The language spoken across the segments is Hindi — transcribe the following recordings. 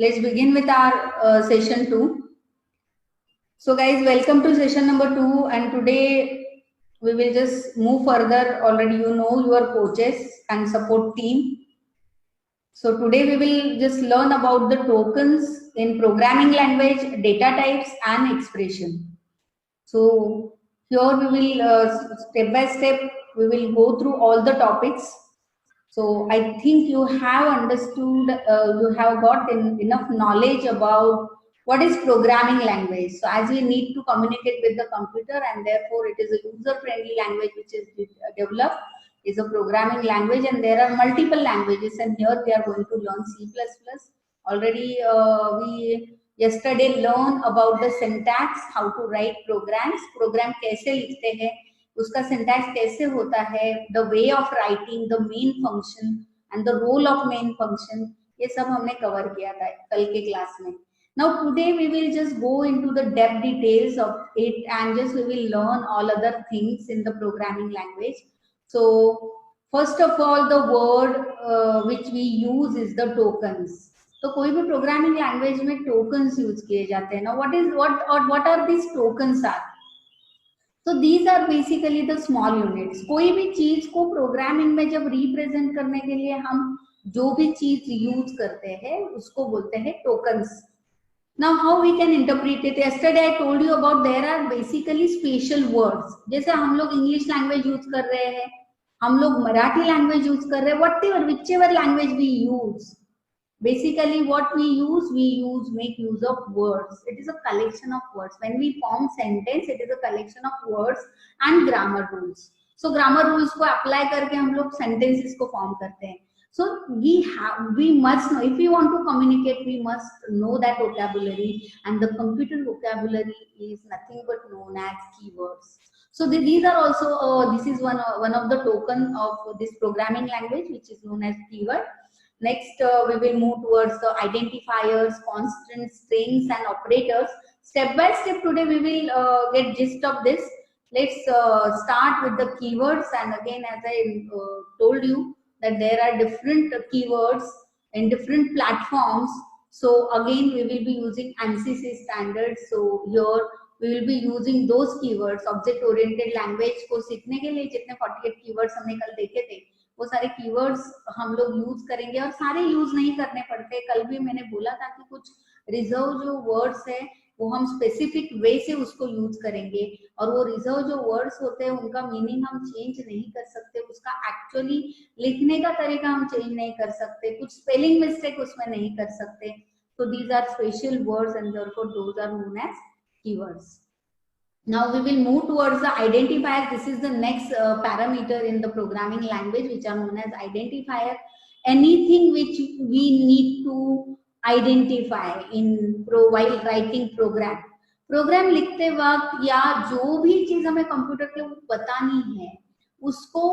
let's begin with our session 2. So guys, welcome to session number 2, and today we will just move further. Already you know your coaches and support team. So today we will just learn about the tokens in programming language, data types and expression. So here we will step by step we will go through all the topics. So I think you have understood, you have got enough knowledge about what is programming language. So as we need to communicate with the computer, and therefore it is a user-friendly language which is developed, is a programming language, and there are multiple languages, and here we are going to learn C++. Already we yesterday learned about the syntax, how to write programs, program कैसे लिखते हैं, उसका सिंटैक्स कैसे होता है, the way of writing, the main function and the role of main function, ये सब हमने कवर किया था कल के क्लास में. Now today we will just go into the depth details of it and just we will learn all other things in the programming language. So first of all the word which we use is the tokens. तो कोई भी प्रोग्रामिंग लैंग्वेज में टोकन्स यूज किए जाते हैं ना. What are this tokens are? So these are basically the small units. कोई भी चीज को प्रोग्रामिंग में जब रिप्रेजेंट करने के लिए हम जो भी चीज यूज करते हैं उसको बोलते हैं tokens. Now how we can interpret it? Yesterday I told you about there are basically special words. जैसे हम लोग इंग्लिश लैंग्वेज यूज कर रहे हैं, हम लोग मराठी लैंग्वेज यूज कर रहे हैं, whatever whichever language we use. Basically what we make use of words. It is a collection of words. When we form sentence, it is a collection of words and grammar rules. So grammar rules को apply करके हम लोग sentences को form करते हैं. So we must know, if we want to communicate, we must know that vocabulary, and the computer vocabulary is nothing but known as keywords. So these are also this is one of the token of this programming language, which is known as keyword. Next, we will move towards the identifiers, constants, strings, and operators. Step by step, today we will get gist of this. Let's start with the keywords. And again, as I told you, that there are different keywords in different platforms. So again, we will be using ANSYS standards. So here we will be using those keywords. Object-oriented language को सीखने के लिए जितने 48 keywords हमने कल देखे थे, वो सारे कीवर्ड्स हम लोग यूज करेंगे. और सारे यूज नहीं करने पड़ते. कल भी मैंने बोला था कि कुछ रिजर्व जो वर्ड्स है वो हम स्पेसिफिक वे से उसको यूज करेंगे, और वो रिजर्व जो वर्ड्स होते हैं उनका मीनिंग हम चेंज नहीं कर सकते, उसका एक्चुअली लिखने का तरीका हम चेंज नहीं कर सकते, कुछ स्पेलिंग मिस्टेक उसमें नहीं कर सकते. So these are special words, and therefore those are known as keywords. Now we will move towards the identifiers. This is the next parameter in the programming language, which are known as identifier. Anything which we need to identify in while writing program. Program लिखते वक्त या जो भी चीज हमें कंप्यूटर के बतानी है उसको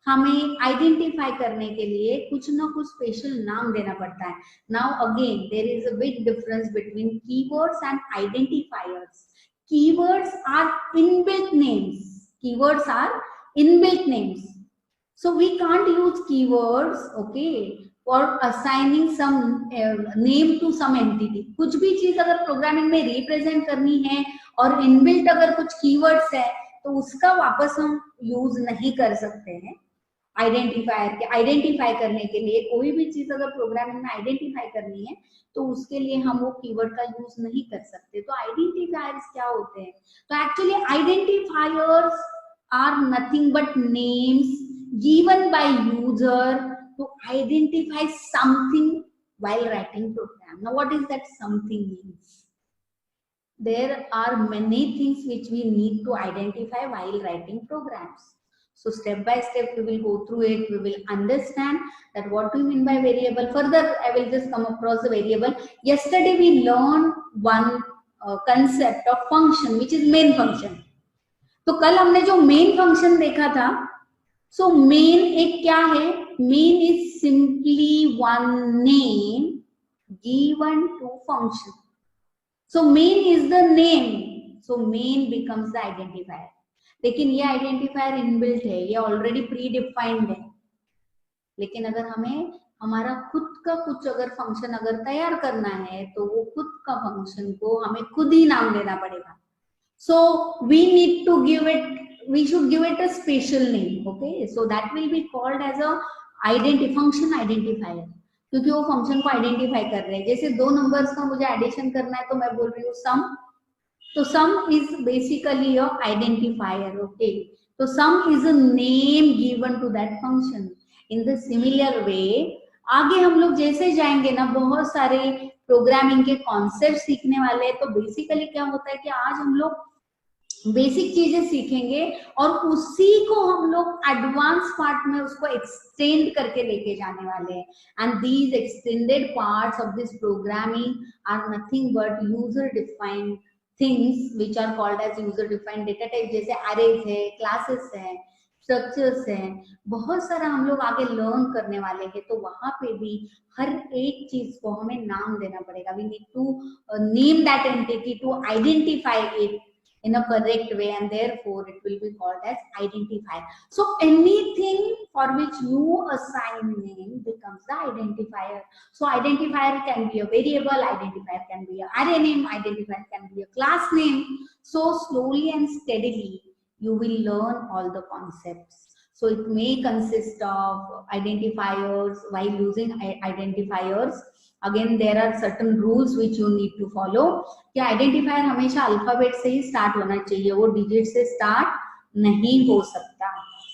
हमें आइडेंटिफाई करने के लिए कुछ ना कुछ स्पेशल नाम देना पड़ता है. Now again there is a big difference between keywords and identifiers. Keywords are inbuilt names. Keywords are inbuilt names. So we can't use keywords, okay, for assigning some name to some entity. कुछ भी चीज अगर प्रोग्रामिंग में रिप्रेजेंट करनी है और इनबिल्ट अगर कुछ कीवर्ड्स है तो उसका वापस हम यूज नहीं कर सकते हैं. आइडेंटिफायर के आइडेंटिफाई करने के लिए कोई भी चीज अगर प्रोग्रामिंग में आइडेंटिफाई करनी है तो उसके लिए हम वो कीवर्ड का यूज नहीं कर सकते. तो आइडेंटिफायर्स क्या होते हैं? तो actually identifiers are nothing but names given by user to identify something while writing program. Now what is that something means? There are many things which we need to identify while writing programs. So step by step we will go through it. We will understand that what do you mean by variable. Further I will just come across the variable. Yesterday we learned one concept of function, which is main function. तो कल हमने जो main function देखा था, so main एक क्या है? Main is simply one name given to function. So main is the name. So main becomes the identifier. लेकिन ये आइडेंटिफायर इनबिल्ट है, ये ऑलरेडी प्री डिफाइंड है. लेकिन अगर हमें हमारा खुद का कुछ अगर फंक्शन अगर तैयार करना है तो वो खुद का फंक्शन को हमें खुद ही नाम देना पड़ेगा. So we need to give it, we should give it a special name. Okay, so that will be called as a function identifier, क्योंकि वो फंक्शन को आइडेंटिफाई कर रहे हैं. जैसे दो नंबर्स का मुझे एडिशन करना है तो मैं बोल रही हूँ सम, तो sum is basically a identifier. Okay, so sum is a name given to that function. In the similar way, आगे हम लोग जैसे जाएंगे ना, बहुत सारे प्रोग्रामिंग के कॉन्सेप्ट सीखने वाले हैं. तो बेसिकली क्या होता है कि आज हम लोग बेसिक चीजें सीखेंगे और उसी को हम लोग एडवांस पार्ट में उसको एक्सटेंड करके लेके जाने वाले हैं. And these extended parts of this programming are nothing but user defined things which are called as user defined data type. जैसे अरेज है, क्लासेस है, स्ट्रक्चर्स है, बहुत सारा हम लोग आगे लर्न करने वाले हैं. तो वहां पे भी हर एक चीज को हमें नाम देना पड़ेगा. We need to name that entity to identify it in a correct way, and therefore it will be called as identifier. So anything for which you assign name becomes the identifier. So identifier can be a variable, identifier can be an array name, identifier can be a class name. So slowly and steadily you will learn all the concepts. So it may consist of identifiers. While using identifiers, again there are certain rules which you need to follow. कि आइडेंटिफायर हमेशा अल्फाबेट से ही स्टार्ट होना चाहिए, वो डिजिट से स्टार्ट नहीं हो सकता.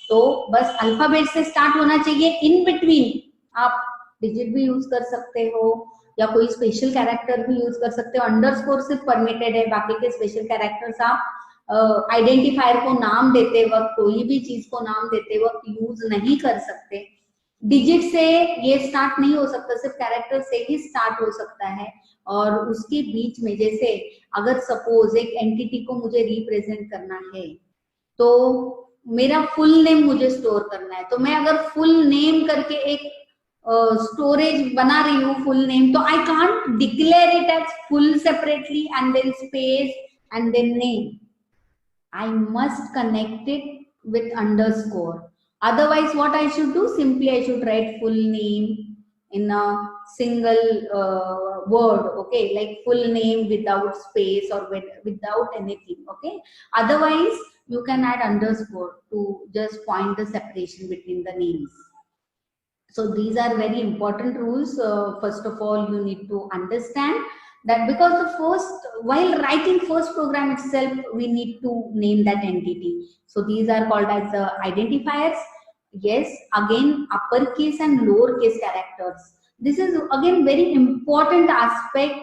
तो बस अल्फाबेट से स्टार्ट होना चाहिए. इन बिटवीन आप डिजिट भी यूज कर सकते हो या कोई स्पेशल कैरेक्टर भी यूज कर सकते हो. अंडरस्कोर सिर्फ परमिटेड है, बाकी के स्पेशल कैरेक्टर्स आप आइडेंटिफायर को नाम देते वक्त, कोई भी चीज को नाम देते वक्त यूज नहीं कर सकते. डिजिट से ये स्टार्ट नहीं हो सकता, सिर्फ कैरेक्टर से ही स्टार्ट हो सकता है. और उसके बीच में जैसे अगर सपोज एक एंटिटी को मुझे रिप्रेजेंट करना है तो मेरा फुल नेम मुझे स्टोर करना है, तो मैं अगर फुल नेम करके एक स्टोरेज बना रही हूँ फुल नेम, तो I can't declare it as full separately and then space and then name. I must connect it with underscore. Otherwise what I should do, simply I should write full name in a single word. Okay, like full name without space or without anything. Okay, otherwise you can add underscore to just point the separation between the names. So these are very important rules. First of all, you need to understand that, because the first, while writing first program itself, we need to name that entity. So these are called as identifiers. Yes, again uppercase and lowercase characters. This is again very important aspect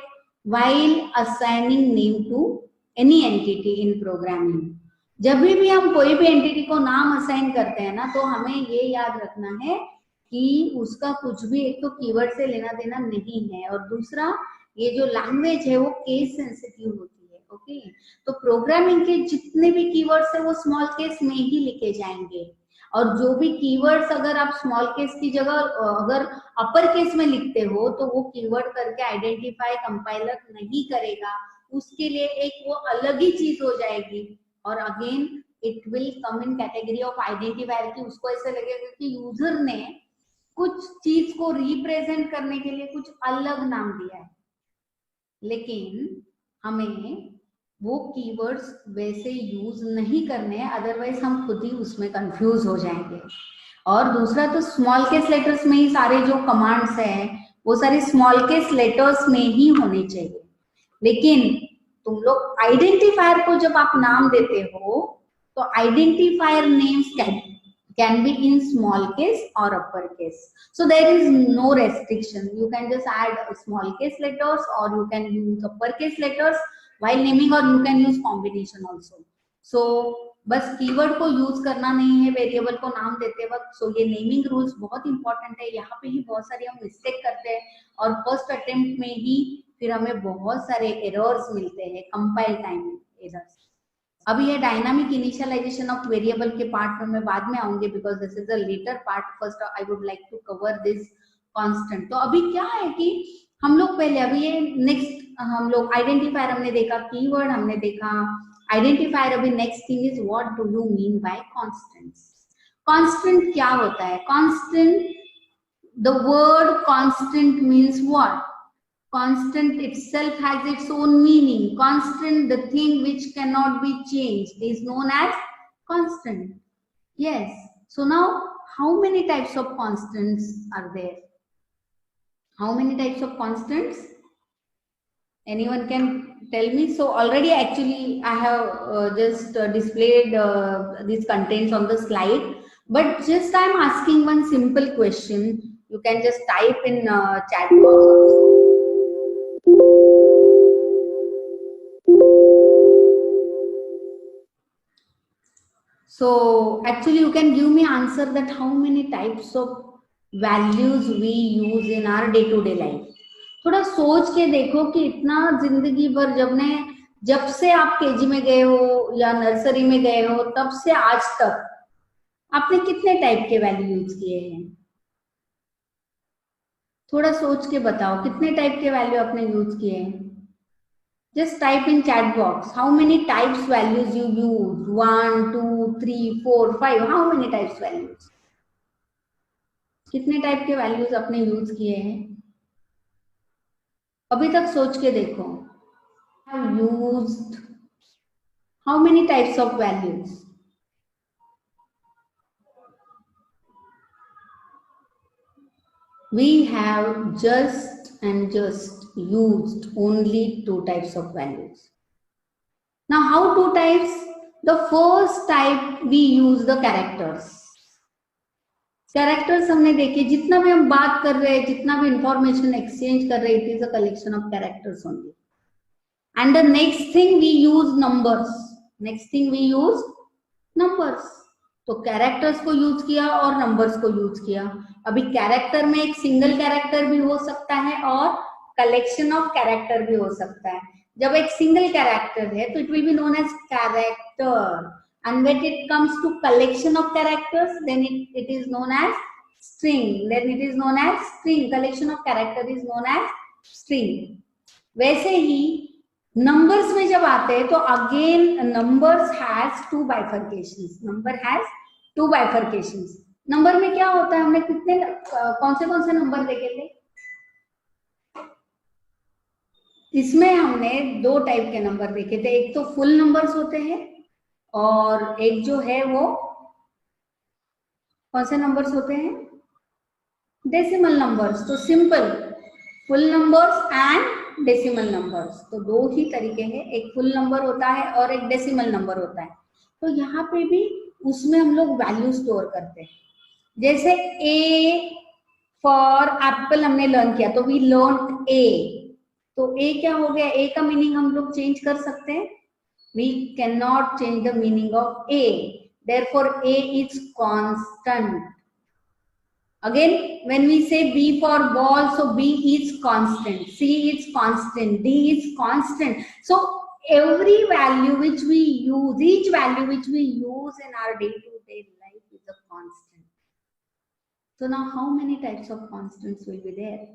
while assigning name to any entity in programming. जब भी हम कोई भी एंटिटी को नाम असाइन करते हैं ना, तो हमें ये याद रखना है कि उसका कुछ भी एक तो कीवर्ड से लेना देना नहीं है, और दूसरा ये जो लैंग्वेज है वो केस सेंसिटिव होती है. ओके, तो प्रोग्रामिंग के जितने भी कीवर्ड्स है वो स्मॉल केस में ही लिखे जाएंगे, और जो भी कीवर्ड्स अगर आप स्मॉल केस की जगह अगर अपर केस में लिखते हो तो वो कीवर्ड करके आइडेंटिफाई कंपाइलर नहीं करेगा, उसके लिए एक वो अलग ही चीज हो जाएगी. और again it will come in category of identifier, कि उसको ऐसे लगेगा कि यूजर ने कुछ चीज को रिप्रेजेंट करने के लिए कुछ अलग नाम दिया है, लेकिन हमें वो कीवर्ड्स वैसे यूज नहीं करने हैं, अदरवाइज हम खुद ही उसमें कंफ्यूज हो जाएंगे. और दूसरा तो स्मॉल केस लेटर्स में ही सारे जो कमांड्स हैं वो सारे स्मॉल केस लेटर्स में ही होने चाहिए. लेकिन तुम लोग आइडेंटिफायर को जब आप नाम देते हो तो identifier names can be in small case or upper case. So there is no restriction. You can just add small case letters or you can use upper case letters while naming, or you can use combination also. So बस कीवर्ड को यूज करना नहीं है वेरिएबल को नाम देते वक्त. सो ये नेमिंग रूल्स बहुत इंपॉर्टेंट है. यहाँ पे ही बहुत सारे हम मिस्टेक करते हैं और फर्स्ट अटेम्प्ट में ही फिर हमें बहुत सारे एरर्स मिलते हैं, कंपाइल टाइम एरर्स. अभी ये डायनामिक इनिशियलाइजेशन ऑफ वेरिएबल के पार्ट में मैं बाद में आऊंगी, because this is a later part. First I would like to cover this constant. तो अभी क्या है कि हम लोग पहले, अभी ये नेक्स्ट हम लोग आइडेंटिफायर हमने देखा, कीवर्ड हमने देखा, आइडेंटिफायर. अभी next thing is what do you mean bye constants. Constant क्या होता है? Constant The word constant means what? Constant itself has its own meaning. Constant, the thing which cannot be changed, is known as constant. Yes. So now, how many types of constants are there? How many types of constants? Anyone can tell me? So already actually I have just displayed these contents on the slide, but just I'm asking one simple question. You can just type in chat box. So actually you can give me answer that how many types of values we use in our day to day life. थोड़ा सोच के देखो कि इतना जिंदगी भर जब से आप केजी में गए हो या नर्सरी में गए हो तब से आज तक आपने कितने टाइप के वैल्यू यूज किए हैं? थोड़ा सोच के बताओ कितने टाइप के वैल्यू आपने यूज किए हैं? Just type in chat box how many types values you use. 1, 2, 3, 4, 5. How many types values? कितने टाइप के वैल्यूज आपने यूज किए हैं? अभी तक सोच के देखो. Have used how many types of values? We have just used only 2 types of values. Now, how 2 types? The first type we use the characters. Characters हमने देखे, जितना भी हम बात कर रहे हैं, जितना भी इंफॉर्मेशन एक्सचेंज कर रहे हैं, it is a collection of characters only. And the next thing we use numbers. Next thing we use numbers. तो कैरेक्टर्स को यूज किया और नंबर्स को यूज किया. अभी कैरेक्टर में एक सिंगल कैरेक्टर भी हो सकता है और कलेक्शन ऑफ कैरेक्टर भी हो सकता है. जब एक सिंगल कैरेक्टर है तो it will be known as character, and when it comes to collection of characters then it is known as string. Then it is known as string. Collection of character is known as string. वैसे ही नंबर्स में जब आते हैं तो again numbers has 2 bifurcations. Number has 2 bifurcations. Number में क्या होता है? हमने कितने कौन से नंबर देखे थे? इसमें हमने 2 टाइप के नंबर देखे थे. एक तो फुल नंबर्स होते हैं और एक जो है वो कौन से नंबर्स होते हैं? Decimal numbers. तो simple full numbers and decimal numbers. तो 2 ही तरीके हैं. एक फुल नंबर होता है और एक डेसिमल नंबर होता है. तो यहाँ पे भी उसमें हम लोग वैल्यू स्टोर करते हैं. जैसे ए फॉर एप्पल हमने लर्न किया तो वी लर्न ए. तो ए क्या हो गया? ए का मीनिंग हम लोग चेंज कर सकते हैं? We can not change the meaning of A. Therefore A is constant. Again, when we say B for ball, so B is constant, C is constant, D is constant. So every value which we use, each value which we use in our day-to-day life is a constant. So now how many types of constants will be there?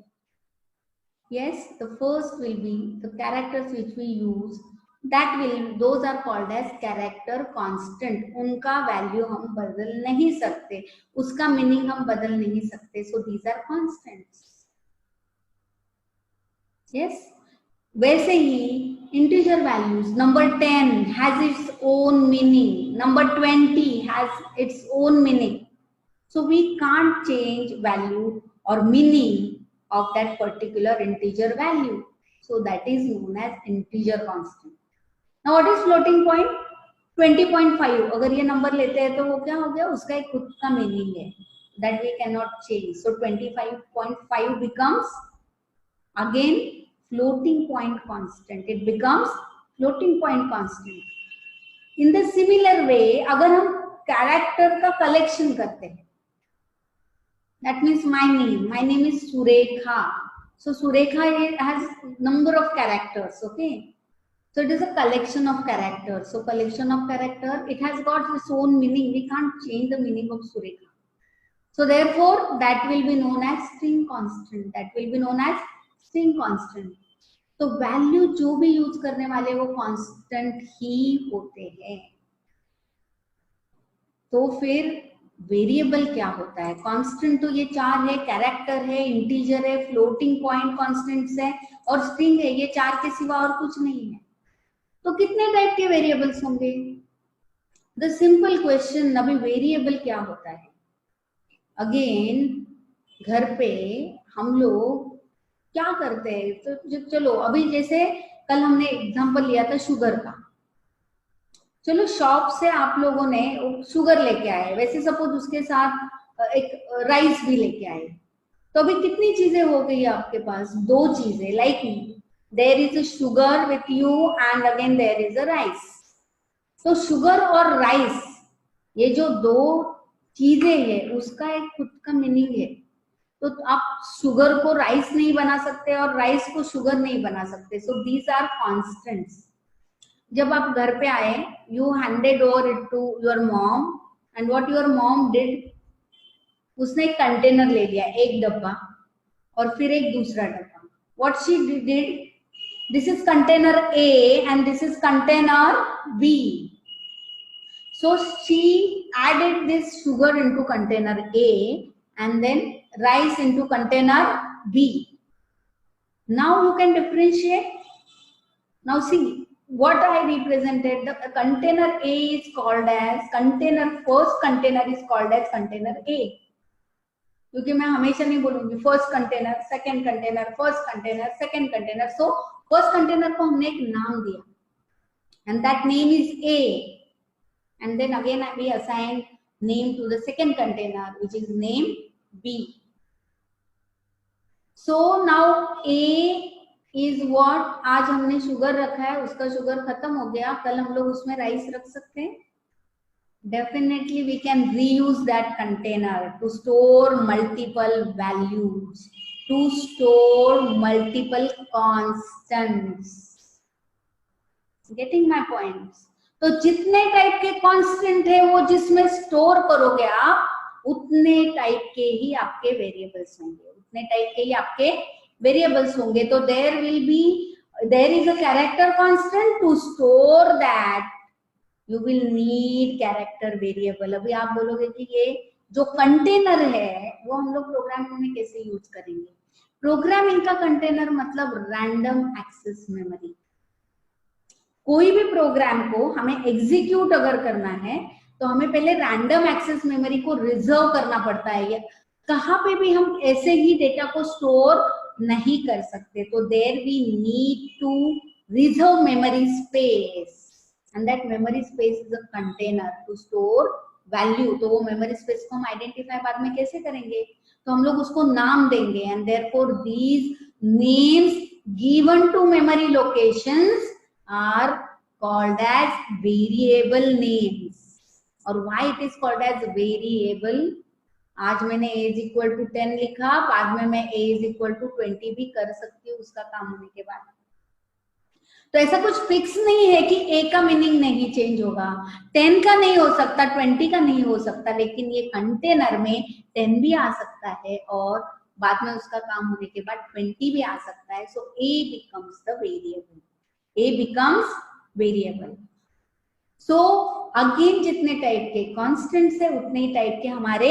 Yes, the first will be the characters which we use. Those are called as character constant. उनका वैल्यू हम बदल नहीं सकते, उसका मीनिंग हम बदल नहीं सकते. So these are constants. Yes. वैसे ही integer values. Number 10 has its own meaning. Number 20 has its own meaning. So we can't change value or meaning of that particular integer value. So that is known as integer constant. Now what is floating point? 20.5. अगर ये नंबर लेते हैं तो वो क्या हो गया? उसका एक खुद का मीनिंग है that we cannot change. So 25.5 becomes again floating point constant. It becomes floating point constant. In the similar way, अगर हम कैरेक्टर का कलेक्शन करते हैं, that means my name is Surekha. So Surekha has number of characters. Okay. So it is a collection of characters. So collection of character, it has got its own meaning. We can't change the meaning of Surekha. So therefore, that will be known as string constant. That will be known as string constant. तो वैल्यू जो भी यूज करने वाले वो कांस्टेंट ही होते हैं. तो फिर वेरिएबल क्या होता है? कांस्टेंट तो ये चार है, कैरेक्टर है, इंटीजर है, फ्लोटिंग पॉइंट कांस्टेंट्स है और स्ट्रिंग है। ये चार के सिवा और कुछ नहीं है। तो कितने टाइप के वेरिएबल्स होंगे? द सिंपल क्वेश्चन, अभी वेरिएबल क्या होता है? अगेन घर पे हम लोग क्या करते हैं? तो चलो अभी जैसे कल हमने एग्जांपल लिया था शुगर का। चलो शॉप से आप लोगों ने शुगर लेके आए, वैसे सपोज उसके साथ एक राइस भी लेके आए, तो अभी कितनी चीजें हो गई आपके पास? दो चीजें, like there is a sugar with you and again there is a rice. तो शुगर और राइस, ये जो दो चीजें हैं, उसका एक खुद का मीनिंग है। तो आप शुगर को राइस नहीं बना सकते और राइस को शुगर नहीं बना सकते। So these are constants. जब आप घर पे आए, you handed over it to your mom and what your mom did, उसने एक कंटेनर ले लिया, एक डब्बा और फिर एक दूसरा डब्बा। What she did, this is container A and this is container B. So she added this sugar into container A and then rice into container B. Now you can differentiate. Now see what I represented. The container A is called as container, first container is called as container A. क्योंकि मैं हमेशा नहीं बोलूंगी first container, second container, first container, second container. So first container को हमने एक नाम दिया and that name is A. And then again we assign name to the second container which is name B. So now A is what, आज हमने शुगर रखा है, उसका शुगर खत्म हो गया, कल हम लोग उसमें राइस रख सकते हैं? Definitely we can reuse that container to store multiple values, to store multiple constants. Getting my points? तो जितने टाइप के कांस्टेंट है वो जिसमें स्टोर करोगे आप, उतने टाइप के ही आपके वेरिएबल्स होंगे, उतने टाइप के ही आपके वेरिएबल्स होंगे. तो there is a character constant, to store that you will need character variable. अभी आप बोलोगे कि ये जो कंटेनर है वो हम लोग प्रोग्रामिंग में कैसे यूज करेंगे? प्रोग्रामिंग का कंटेनर मतलब रैंडम एक्सेस मेमोरी. कोई भी प्रोग्राम को हमें एग्जीक्यूट अगर करना है तो हमें पहले रैंडम एक्सेस मेमोरी को रिजर्व करना पड़ता है. कहाँ पे भी हम ऐसे ही डेटा को स्टोर नहीं कर सकते. तो there we need to reserve memory space and that memory space is a container to store value. तो वो मेमोरी स्पेस को हम आइडेंटिफाई बाद में कैसे करेंगे? तो हम लोग उसको नाम देंगे and therefore these names given to memory locations are called as variable names. और why it is called as variable? आज मैंने a is equal to 10 लिखा, बाद में मैं a is equal to 20 भी कर सकती हूँ उसका काम होने के बाद. तो ऐसा कुछ फिक्स नहीं है कि a का मीनिंग नहीं चेंज होगा, 10 का नहीं हो सकता, 20 का नहीं हो सकता, लेकिन ये कंटेनर में 10 भी आ सकता है और बाद में उसका काम होने के बाद 20 भी आ सकता है. सो a becomes the variable. A becomes variable. So again जितने टाइप के कांस्टेंट्स है उतने ही टाइप के हमारे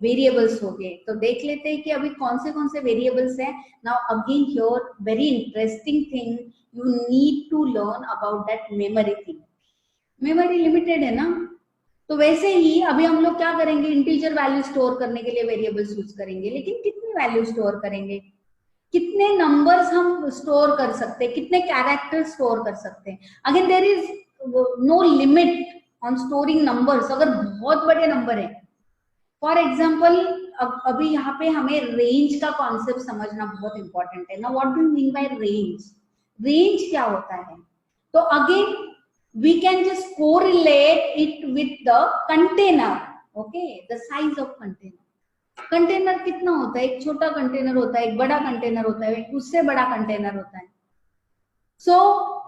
वेरिएबल्स हो गए. तो देख लेते हैं कि अभी कौन से वेरिएबल्स हैं. Now again here very interesting thing you need to learn about that memory thing. Memory limited है ना, तो वैसे ही अभी हम लोग क्या करेंगे? इंटीजर वैल्यू स्टोर करने के लिए वेरिएबल्स यूज करेंगे, लेकिन कितनी वैल्यू स्टोर करेंगे? कितने नंबर्स हम स्टोर कर सकते हैं, कितने कैरेक्टर स्टोर कर सकते हैं? Again there is no limit on storing numbers. अगर बहुत बड़े नंबर है, फॉर एग्जांपल अभी यहाँ पे हमें रेंज का कॉन्सेप्ट समझना बहुत इंपॉर्टेंट है ना. What do you mean by range? Range क्या होता है? तो again we can just correlate it with the container. Okay, the size of container. Container कितना होता है? एक छोटा कंटेनर होता है, एक बड़ा कंटेनर होता है, एक उससे बड़ा कंटेनर होता है. सो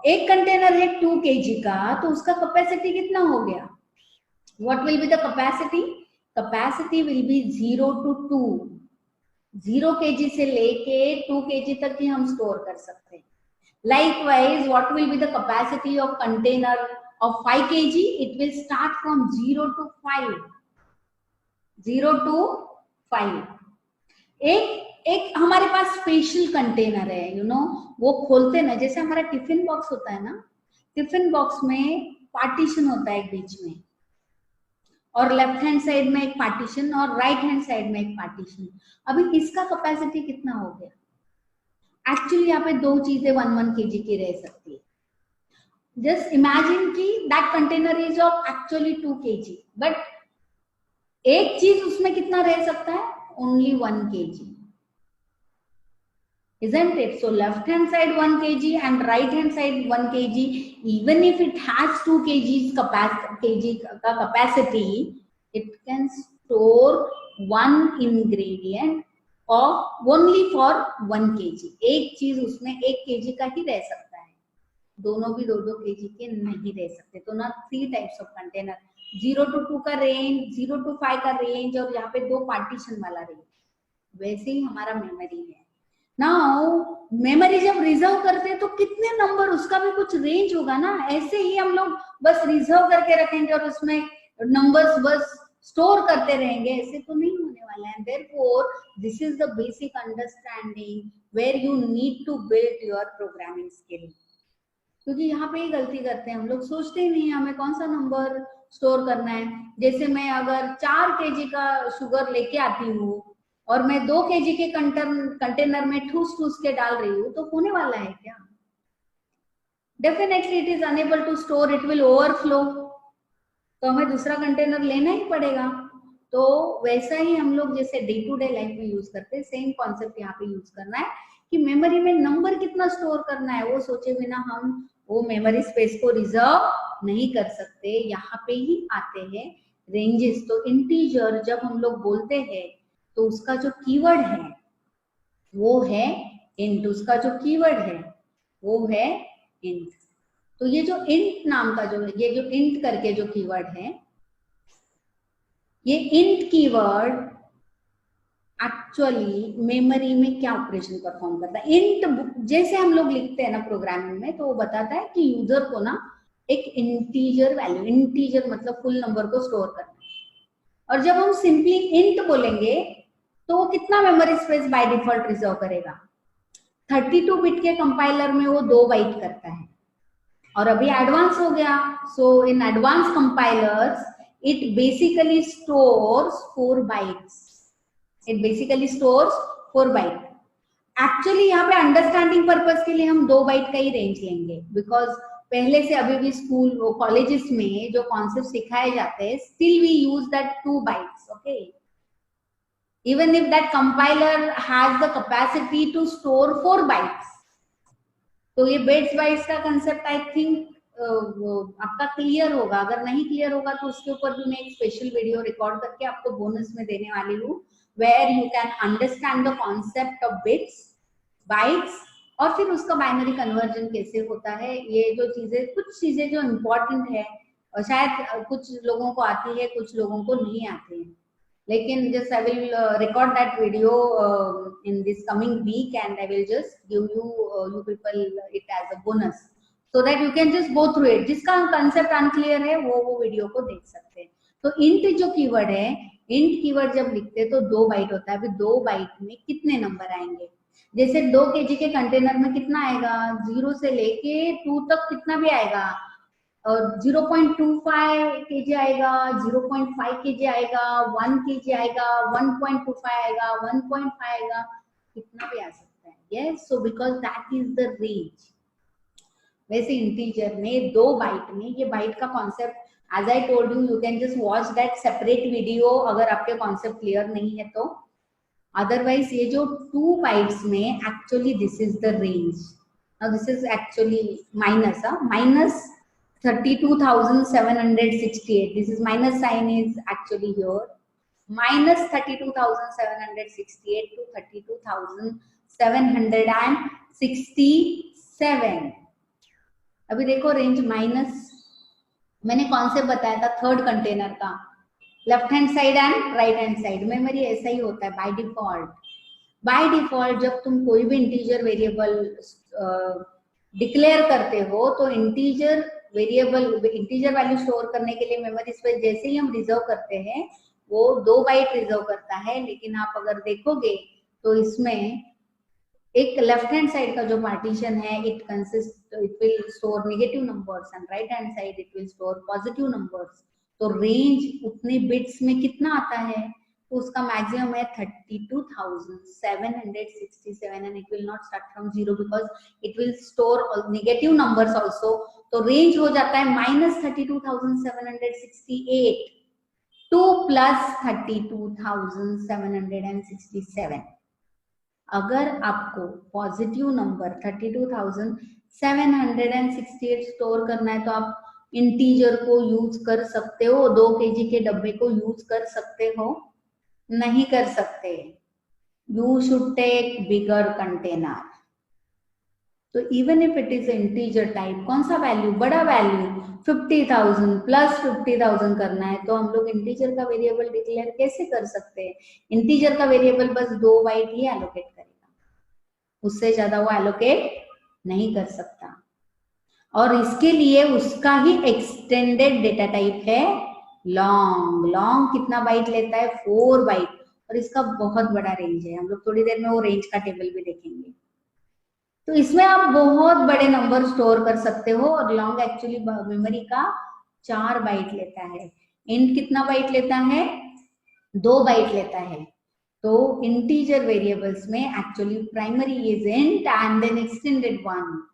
एक कंटेनर है 2 kg का, तो उसका कैपेसिटी कितना हो गया? What will be the capacity? Capacity will be 0 to 2. 0 kg से लेके 2 kg तक ही हम स्टोर कर सकते हैं. Likewise, what will be the capacity of container of 5 kg? It will start from 0 to 5. 0 to 5। एक हमारे पास स्पेशल कंटेनर है, यू नो, वो खोलते ना, जैसे हमारा टिफिन बॉक्स होता है ना, टिफिन बॉक्स में पार्टीशन होता है एक बीच में, और लेफ्ट हैंड साइड में एक पार्टीशन और राइट हैंड साइड में एक पार्टीशन। अभी इसका कैपेसिटी कितना हो गया? एक्चुअली यहाँ पे दो चीजें 1 kg की रह सकती है। जस्ट इमेजिन कि that container is of actually 2 kg, but एक चीज उसमें कितना रह सकता है? Only 1 kg, isn't it? So left hand side 1 kg and right hand side 1 kg, even if it has 2 kg capacity, it can store one ingredient of only for 1 kg। एक चीज उसमें 1 kg का ही रह सकता है, दोनों भी 2-2 kg के नहीं रह सकते। तो ना 3 टाइप्स ऑफ कंटेनर, 0 to 2 का रेंज, 0 to 5 का रेंज, और यहाँ पे 2 पार्टीशन वाला रेंज। वैसे ही हमारा मेमोरी है। नाउ मेमोरी जब रिजर्व करते हैं तो कितने नंबर, उसका भी कुछ रेंज होगा ना। ऐसे ही हम लोग बस रिजर्व करके रखेंगे और उसमें नंबर्स बस स्टोर करते रहेंगे, ऐसे तो नहीं होने वाला है। Therefore this is the basic understanding where you need to build your programming skill. क्योंकि यहाँ पे ही गलती करते हैं हम लोग, सोचते ही नहीं हमें कौन सा नंबर स्टोर करना है। जैसे मैं अगर 4 kg का शुगर लेके आती हूँ और मैं 2 kg के कंटेनर में ठूस ठूस के डाल रही हूँ, तो होने वाला है क्या? Definitely it is unable to store, it will overflow, तो हमें दूसरा कंटेनर लेना ही पड़ेगा। तो वैसा ही हम लोग जैसे डे टू डे लाइफ में यूज करते हैं, सेम कॉन्सेप्ट यहाँ पे यूज करना है कि मेमोरी में नंबर कितना स्टोर करना है, वो सोचे बिना हम वो मेमोरी स्पेस को रिजर्व नहीं कर सकते। यहाँ पे ही आते हैं रेंजेस। तो इंटीजर जब हम लोग बोलते हैं तो उसका जो कीवर्ड है वो है इंट, उसका जो कीवर्ड है वो है इंट। तो ये जो इंट नाम का जो, ये जो इंट करके जो कीवर्ड है, ये इंट कीवर्ड एक्चुअली मेमोरी में क्या ऑपरेशन परफॉर्म करता है। इंट जैसे हम लोग लिखते हैं ना प्रोग्रामिंग में, तो वो बताता है कि यूजर को ना एक इंटीजर वैल्यू, इंटीजर मतलब फुल नंबर को स्टोर करना है। और जब हम सिंपली इंट बोलेंगे तो वो कितना memory space by default reserve करेगा? 32 बिट के कंपाइलर में वो 2 बाइट करता है, और अभी एडवांस हो गया। So in advance compilers it basically stores 4 bytes, it basically stores 4 byte. Actually यहाँ पे अंडरस्टैंडिंग पर्पस के लिए हम 2 बाइट का ही रेंज लेंगे, बिकॉज पहले से अभी भी स्कूल कॉलेजेस में जो कॉन्सेप्ट सिखाए जाते हैं, still we use that 2 bytes, okay, even if that compiler has the capacity to store 4 bytes। तो ये बिट्स बाइट्स का कंसेप्ट आई थिंक आपका क्लियर होगा। अगर नहीं क्लियर होगा तो उसके ऊपर भी मैं एक स्पेशल वीडियो रिकॉर्ड करके आपको बोनस में देने वाली हूँ, where you can understand the concept of bits bytes, और फिर उसका बाइनरी कन्वर्जन कैसे होता है। ये जो चीजें, कुछ चीजें जो इम्पोर्टेंट है, और शायद कुछ लोगों को आती है, कुछ लोगों को नहीं आती है, लेकिन just I will record that video in this coming week, and I will just give you you people it as a bonus, so that you can just go through it। जिसका concept unclear है वो वीडियो को देख सकते हैं। तो int जो कीवर्ड है, int कीवर्ड जब लिखते हैं तो 2 बाइट होता है। अभी 2 बाइट में कितने नंबर आएंगे? जैसे 2 kg के कंटेनर में कितना आएगा? 0 से लेके 2 तक कितना भी आएगा, और 0.25 kg आएगा, 0.5 kg आएगा, 1 kg आएगा, 1.25 आएगा, 1.5 आएगा, कितना भी आ सकता है। Yes, so because that is the range. वैसे इंटीजर में 2 बाइट में, ये बाइट का concept as I told you, you can just watch that separate video अगर आपके कॉन्सेप्ट क्लियर नहीं है तो। अदरवाइज ये जो 2 बाइट्स में actually this is the range. Now this is actually minus, minus 32,768, this is minus sign is actually here, minus 32,768 to 32,767। अभी देखो रेंज माइनस, मैंने कौन से बताया था, थर्ड कंटेनर का, left hand side and right hand side. Memory ऐसा ही होता है बाय डिफॉल्ट। बाय डिफॉल्ट जब तुम कोई भी इंटीजर वेरिएबल डिक्लेयर करते हो तो integer variable, integer value store करने के लिए मेमोरी स्पेस जैसे ही हम रिजर्व करते हैं, वो 2 बाइट रिजर्व करता है, लेकिन आप अगर देखोगे तो इसमें एक लेफ्ट हैंड साइड का जो पार्टीशन है it will store negative numbers and right hand side it will store positive numbers. तो रेंज उतने बिट्स में कितना आता है, तो उसका मैक्सिमम है 32,767 and it will not start from 0 because it will store negative numbers also. तो रेंज हो जाता है -32,768 टू +32,767। अगर आपको पॉजिटिव नंबर 32,768 स्टोर करना है तो आप इंटीजर को यूज कर सकते हो, 2 kg के डब्बे को यूज कर सकते हो, नहीं कर सकते। You should take bigger container. तो even if it is integer type, कौन सा वैल्यू, बड़ा वैल्यू 50,000 प्लस 50,000 करना है तो हम लोग इंटीजर का वेरिएबल डिक्लेयर कैसे कर सकते हैं? इंटीजर का वेरिएबल बस 2 बाइट ही एलोकेट करेगा, उससे ज्यादा वो एलोकेट नहीं कर सकता। और इसके लिए उसका ही एक्सटेंडेड डेटा टाइप है लॉन्ग। लॉन्ग कितना बाइट लेता है, 4 बाइट, और इसका बहुत बड़ा रेंज है। हम लोग थोड़ी देर में वो रेंज का टेबल भी देखेंगे। तो इसमें आप बहुत बड़े नंबर स्टोर कर सकते हो, और लॉन्ग एक्चुअली मेमोरी का 4 बाइट लेता है। इंट कितना बाइट लेता है, 2 बाइट लेता है। तो इंटीजर वेरिएबल्स में actually primary is int and then extended one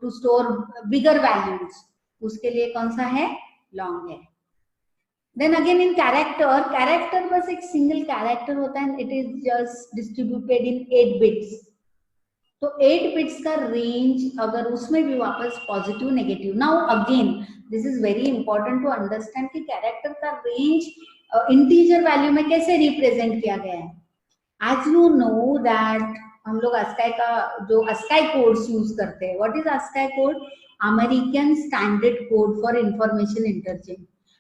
to store bigger values, उसके लिए कौन सा है, लॉन्ग है। Then again in character, character बस एक सिंगल कैरेक्टर होता है, it is just distributed in 8 bits. तो 8 बिट्स का रेंज, अगर उसमें भी वापस positive negative. Now again this is very important to understand कि कैरेक्टर का रेंज इंटीजर वैल्यू में कैसे रिप्रेजेंट किया गया है। एज यू नो दैट हम लोग ASCII का जो ASCII कोड्स यूज करते हैं, what is ASCII code, American standard code for information interchange.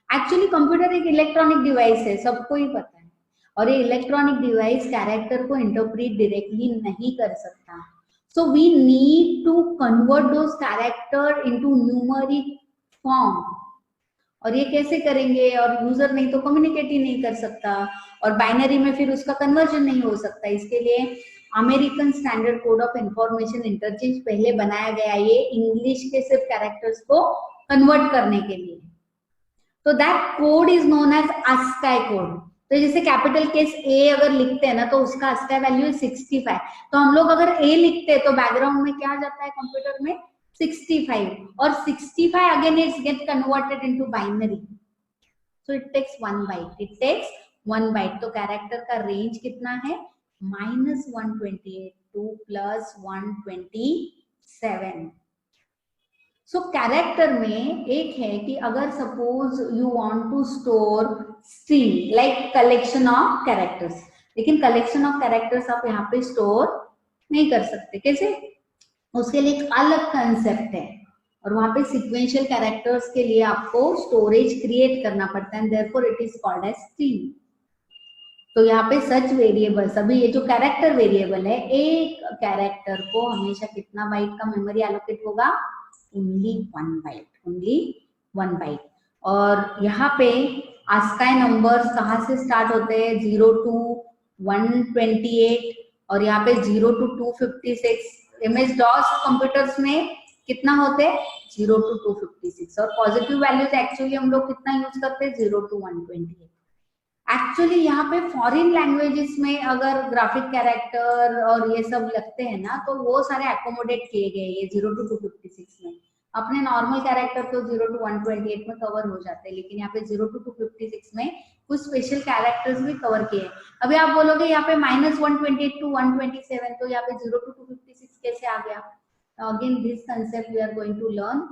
Actually computer एक इलेक्ट्रॉनिक डिवाइस है, सबको ही पता है, और ये इलेक्ट्रॉनिक डिवाइस कैरेक्टर को इंटरप्रेट डायरेक्टली नहीं कर सकता। So we need to convert those character into numeric form, और ये कैसे करेंगे, और यूजर नहीं तो कम्युनिकेट ही नहीं कर सकता, और बाइनरी में फिर उसका कन्वर्जन नहीं हो सकता। इसके लिए American standard code of information interchange पहले बनाया गया, ये इंग्लिश के सिर्फ कैरेक्टर्स को कन्वर्ट करने के लिए। तो that code is known as ASCII code. तो जैसे कैपिटल केस ए अगर लिखते हैं ना तो उसका ASCII वैल्यू है 65। तो हम लोग अगर ए लिखते हैं तो बैकग्राउंड में क्या आ जाता है कंप्यूटर में, 65, और 65 again it's get converted into binary. So it takes 1 byte, it takes 1 byte. तो कैरेक्टर का रेंज कितना है, -128 टू +127। सो कैरेक्टर में एक है कि अगर suppose you want to store string like collection of characters, लेकिन कलेक्शन ऑफ कैरेक्टर्स आप यहाँ पे स्टोर नहीं कर सकते। कैसे, उसके लिए एक अलग कंसेप्ट है, और वहां पे सिक्वेंशियल कैरेक्टर्स के लिए आपको स्टोरेज क्रिएट करना पड़ता है, therefore it is called as string. तो यहाँ पे सच वेरिएबल्स, अभी ये जो कैरेक्टर वेरिएबल है, एक कैरेक्टर को हमेशा कितना बाइट का मेमोरी एलोकेट होगा, ओनली 1 बाइट, ओनली 1 बाइट। और यहाँ पे ASCII नंबर्स कहाँ से स्टार्ट होते हैं, 0 to 128, और यहाँ पे 0 to 256। MS DOS कंप्यूटर्स में कितना होते हैं, 0 to 256, और पॉजिटिव वैल्यूज एक्चुअली हम लोग कितना यूज करते हैं, 0 to 128। एक्चुअली यहाँ पे फॉरेन लैंग्वेजेस में अगर ग्राफिक कैरेक्टर और ये सब लगते हैं ना, तो वो सारे एकोमोडेट किए गए ये 0 to 256 में। अपने नॉर्मल कैरेक्टर तो 0 to 128 में कवर हो जाते हैं, लेकिन यहाँ पे 0 to 256 में कुछ स्पेशल कैरेक्टर्स भी कवर किए। अभी आप बोलोगे यहाँ पे -128 to 127, तो यहाँ पे 0 to 256 कैसे आ गया? Again this concept we are going to learn.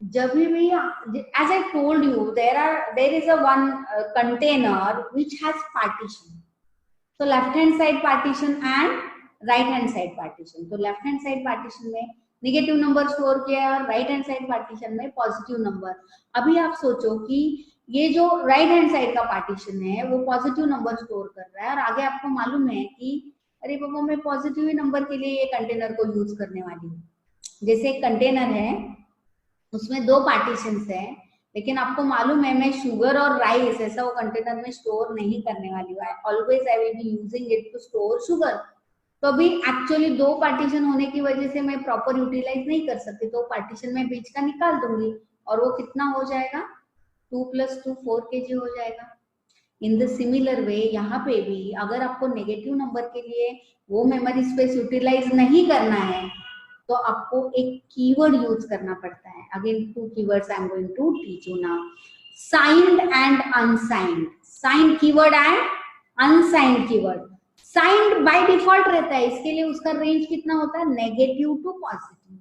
जब भी, as I told you, there is a one container which has partition. So left hand side partition and right hand side partition. तो left hand side partition में नेगेटिव नंबर स्टोर किया और राइट हैंड साइड पार्टीशन में पॉजिटिव नंबर। अभी आप सोचो कि ये जो राइट हैंड साइड का पार्टीशन है वो पॉजिटिव नंबर स्टोर कर रहा है, और आगे आपको मालूम है कि अरे बाबा मैं पॉजिटिव नंबर के लिए ये कंटेनर को यूज करने वाली हूँ। जैसे एक कंटेनर है, उसमें 2 पार्टीशंस है, लेकिन आपको मालूम है मैं शुगर और राइस ऐसा वो कंटेनर में स्टोर नहीं करने वाली हूँ. Always I will be using it to store sugar. तो अभी एक्चुअली दो पार्टीशन होने की वजह से मैं प्रॉपर यूटिलाइज नहीं कर सकती, तो पार्टीशन में बीच का निकाल दूंगी और वो कितना हो जाएगा, 2 + 2 4 kg हो जाएगा. इन द सिमिलर वे यहाँ पे भी अगर आपको नेगेटिव नंबर के लिए वो मेमोरी स्पेस यूटिलाइज नहीं करना है तो आपको एक कीवर्ड यूज करना पड़ता है. Again 2 keywords I am going to teach you now. Signed and unsigned. Signed keyword and unsigned keyword. Signed by default रहता है, इसके लिए उसका रेंज कितना होता है, नेगेटिव टू पॉजिटिव.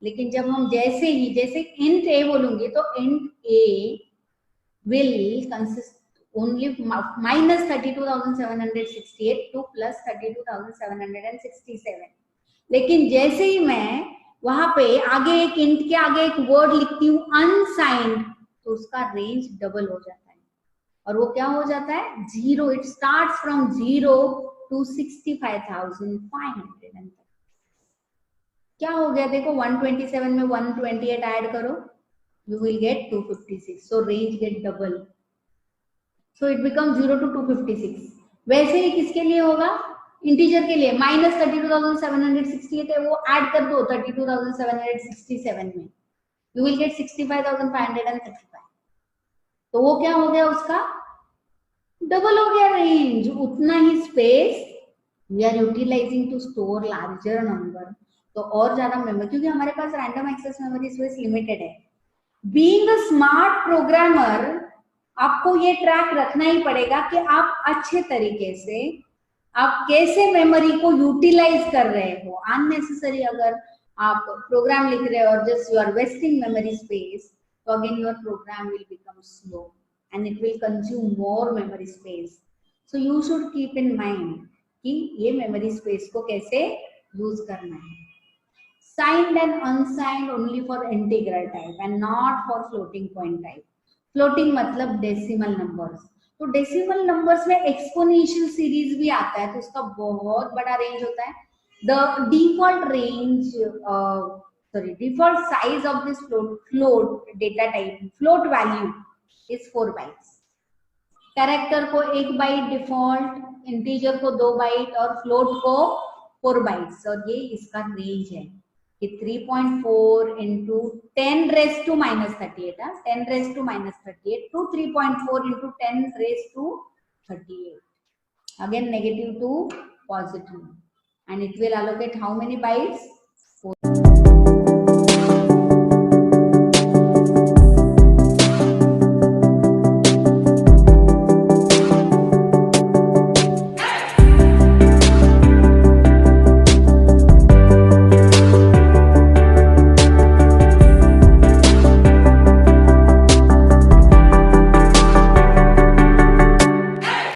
लेकिन जब हम जैसे इंट ए बोलूंगी तो int A will consist only minus 32,768 to plus 32,767. लेकिन जैसे ही मैं वहां पे आगे एक इंट के आगे एक वर्ड लिखती हूँ अनसाइंड तो उसका रेंज डबल हो जाता है और वो क्या हो जाता है, 0. It starts from 0 to 65,500. क्या हो गया देखो, 127 में 128 ऐड करो, you will get 256. So range get double. So it becomes 0 to 256. वैसे ही किसके लिए होगा, इंटीजर के लिए. माइनस 32,768 है, वो ऐड कर दो 32,767 में, you will get 65,535. तो वो क्या हो गया, उसका डबल हो गया रेंज. उतना ही space we are utilising to store larger number. तो और ज्यादा मेमोरी, क्योंकि हमारे पास random access memory space limited है. बीइंग अ स्मार्ट प्रोग्रामर आपको ये ट्रैक रखना ही पड़ेगा कि आप अच्छे तरीके से आप कैसे मेमोरी को यूटिलाइज कर रहे हो. अननेसेसरी अगर आप प्रोग्राम लिख रहे हो और just you are wasting memory space, तो again your program will become slow and it will consume more memory space. So you should keep in mind कि ये मेमोरी स्पेस को कैसे यूज करना है. Signed and unsigned only for integral type and not for floating point type. Floating मतलब डेसिमल नंबर्स. तो डेसिमल नंबर्स में एक्सपोनेंशियल सीरीज भी आता है तो उसका बहुत बड़ा रेंज होता है. The default range default size of this float data type, float value is 4 bytes. Character को 1 बाइट डिफॉल्ट, इंटीजर को 2 बाइट और फ्लोट को 4 बाइट्स. और ये इसका रेंज है कि 3.4 into 10 raised to minus 38, 10 raised to minus 38 to 3.4 into 10 raised to 38. Again negative to positive, and it will allocate how many bytes,